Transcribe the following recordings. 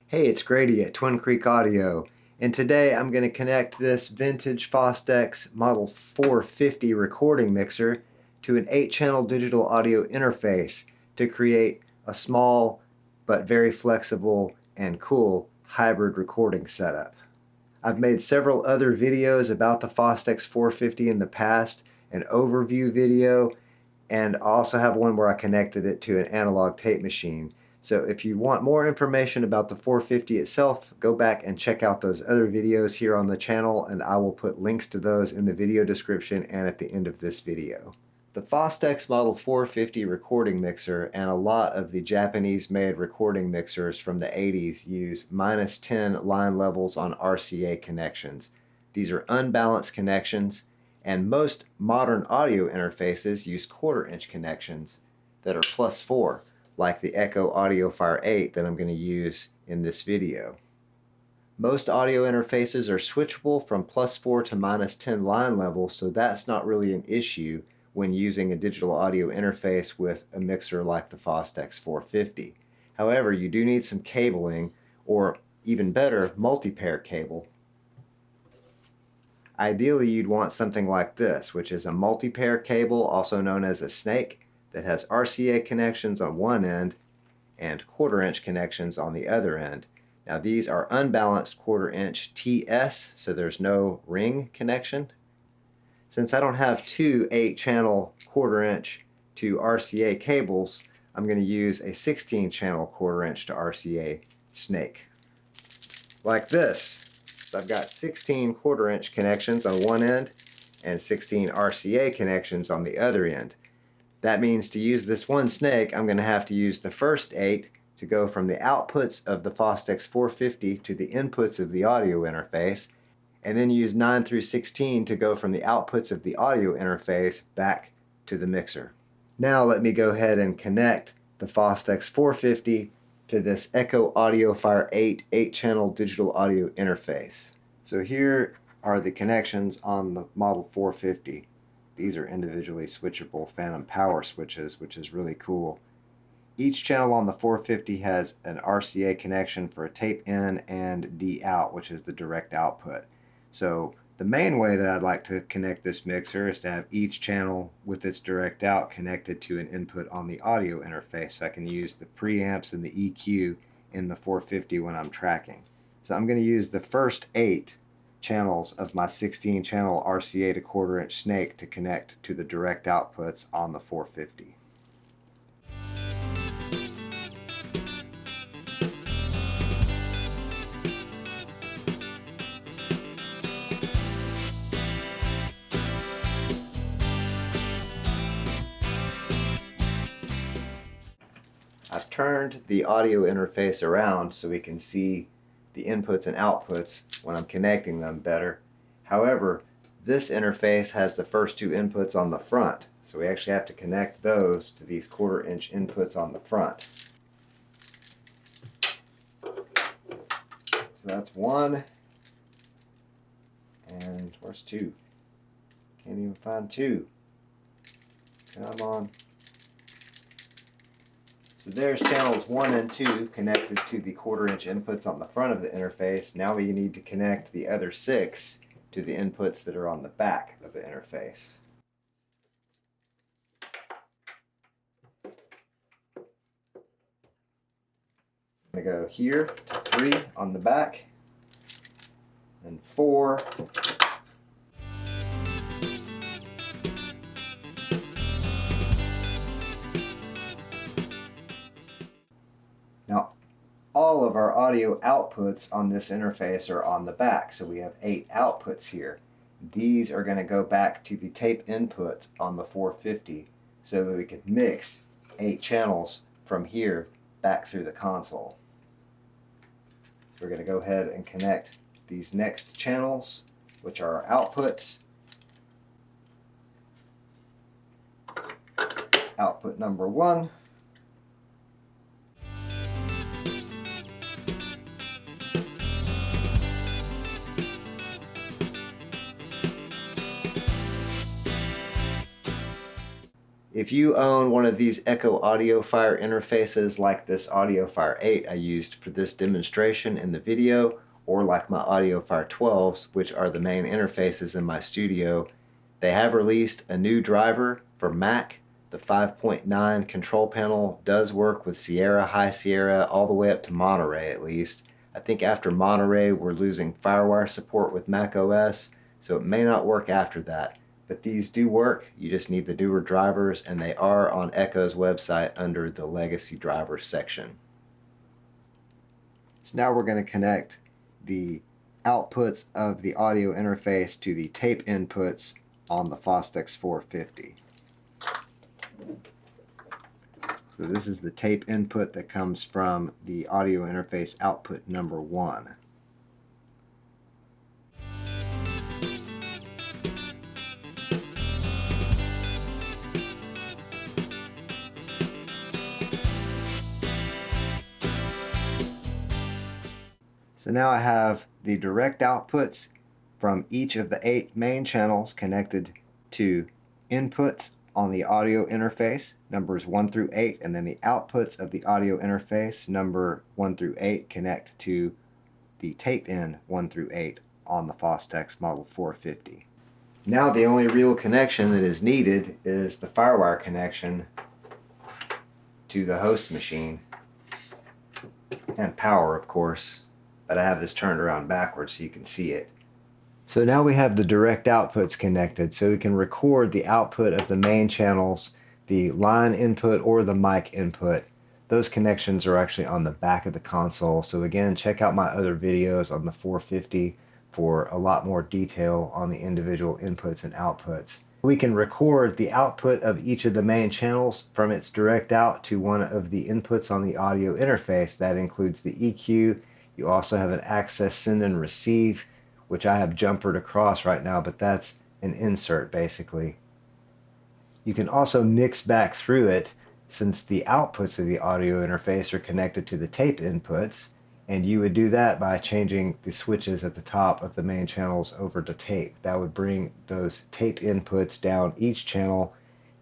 Hey, it's Grady at Twin Creek Audio, and today I'm going to connect this vintage Fostex Model 450 recording mixer to an 8-channel digital audio interface to create a small but very flexible and cool hybrid recording setup. I've made several other videos about the Fostex 450 in the past, an overview video, and I also have one where I connected it to an analog tape machine. So if you want more information about the 450 itself, go back and check out those other videos here on the channel, and I will put links to those in the video description and at the end of this video. The Fostex Model 450 recording mixer and a lot of the Japanese-made recording mixers from the 80s use -10 line levels on RCA connections. These are unbalanced connections, and most modern audio interfaces use quarter-inch connections that are +4, like the Echo Audiofire 8 that I'm going to use in this video. Most audio interfaces are switchable from +4 to -10 line levels, so that's not really an issue when using a digital audio interface with a mixer like the Fostex 450. However, you do need some cabling, or even better, multi-pair cable. Ideally, you'd want something like this, which is a multi-pair cable, also known as a snake, that has RCA connections on one end and quarter-inch connections on the other end. Now these are unbalanced quarter-inch TS, so there's no ring connection. Since I don't have two 8-channel quarter-inch to RCA cables, I'm going to use a 16-channel quarter-inch to RCA snake. Like this. So I've got 16 quarter-inch connections on one end and 16 RCA connections on the other end. That means to use this one snake, I'm going to have to use the first 8 to go from the outputs of the Fostex 450 to the inputs of the audio interface, and then use 9 through 16 to go from the outputs of the audio interface back to the mixer. Now let me go ahead and connect the Fostex 450 to this Echo Audiofire 8 8-channel digital audio interface. So here are the connections on the Model 450. These are individually switchable phantom power switches, which is really cool. Each channel on the 450 has an RCA connection for a tape in and D out, which is the direct output. So the main way that I'd like to connect this mixer is to have each channel with its direct out connected to an input on the audio interface, so I can use the preamps and the EQ in the 450 when I'm tracking. So I'm going to use the first 8 channels of my 16-channel RCA to quarter-inch snake to connect to the direct outputs on the 450. I've turned the audio interface around so we can see the inputs and outputs when I'm connecting them better. However, this interface has the first 2 inputs on the front, so we actually have to connect those to these quarter-inch inputs on the front. So that's 1, and where's 2? Can't even find 2. Come on. So there's channels 1 and 2 connected to the quarter-inch inputs on the front of the interface. Now we need to connect the other 6 to the inputs that are on the back of the interface. I'm going to go here to 3 on the back, and 4. Now, all of our audio outputs on this interface are on the back, so we have 8 outputs here. These are going to go back to the tape inputs on the 450 so that we can mix 8 channels from here back through the console. So we're going to go ahead and connect these next channels, which are our outputs. Output number 1. If you own one of these Echo Audiofire interfaces like this Audiofire 8 I used for this demonstration in the video, or like my Audiofire 12s, which are the main interfaces in my studio, they have released a new driver for Mac. The 5.9 control panel does work with Sierra, High Sierra, all the way up to Monterey at least. I think after Monterey we're losing FireWire support with Mac OS, so it may not work after that. But these do work. You just need the newer drivers, and they are on Echo's website under the Legacy Drivers section. So now we're going to connect the outputs of the audio interface to the tape inputs on the Fostex 450. So this is the tape input that comes from the audio interface output number 1. So now I have the direct outputs from each of the 8 main channels connected to inputs on the audio interface, numbers 1 through 8, and then the outputs of the audio interface, number 1 through 8, connect to the tape in 1 through 8 on the Fostex Model 450. Now the only real connection that is needed is the FireWire connection to the host machine, and power, of course. But I have this turned around backwards so you can see it. So now we have the direct outputs connected, so we can record the output of the main channels, the line input or the mic input. Those connections are actually on the back of the console. So again, check out my other videos on the 450 for a lot more detail on the individual inputs and outputs. We can record the output of each of the main channels from its direct out to one of the inputs on the audio interface. That includes the EQ. You also have an access send and receive, which I have jumpered across right now, but that's an insert basically. You can also mix back through it since the outputs of the audio interface are connected to the tape inputs, and you would do that by changing the switches at the top of the main channels over to tape. That would bring those tape inputs down each channel,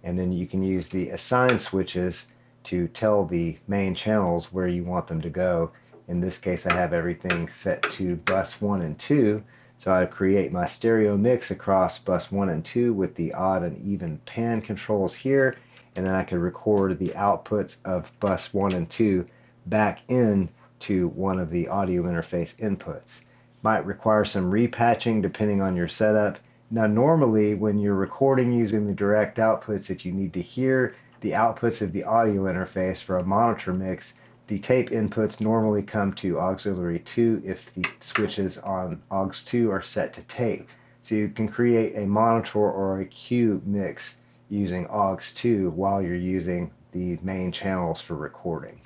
and then you can use the assign switches to tell the main channels where you want them to go. In this case, I have everything set to bus 1 and 2, so I create my stereo mix across bus 1 and 2 with the odd and even pan controls here, and then I can record the outputs of bus 1 and 2 back in to one of the audio interface inputs. Might require some repatching depending on your setup. Now normally when you're recording using the direct outputs, if you need to hear the outputs of the audio interface for a monitor mix, the tape inputs normally come to auxiliary 2 if the switches on aux 2 are set to tape. So you can create a monitor or a cue mix using aux 2 while you're using the main channels for recording.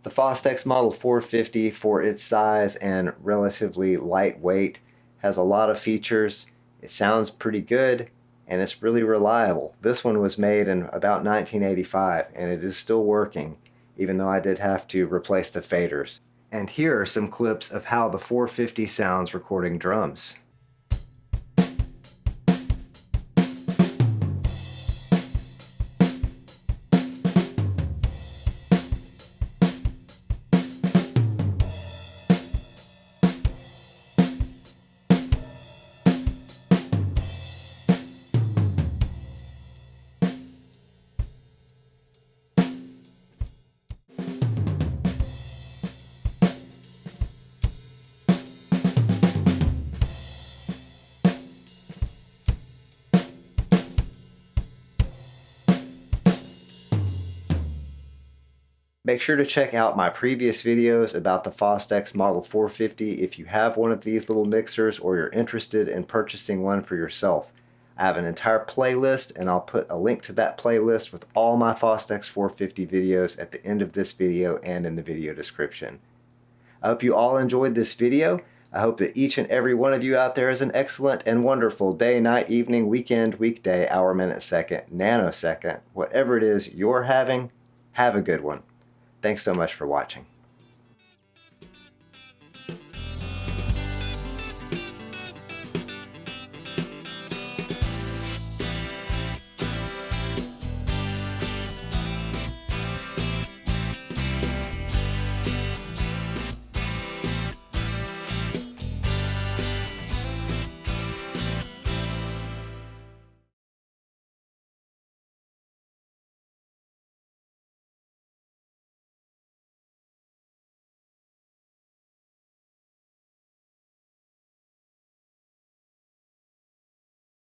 The Fostex Model 450, for its size and relatively lightweight, has a lot of features. It sounds pretty good, and it's really reliable. This one was made in about 1985, and it is still working, even though I did have to replace the faders. And here are some clips of how the 450 sounds recording drums. Make sure to check out my previous videos about the Fostex Model 450 if you have one of these little mixers or you're interested in purchasing one for yourself. I have an entire playlist, and I'll put a link to that playlist with all my Fostex 450 videos at the end of this video and in the video description. I hope you all enjoyed this video. I hope that each and every one of you out there has an excellent and wonderful day, night, evening, weekend, weekday, hour, minute, second, nanosecond, whatever it is you're having, have a good one. Thanks so much for watching.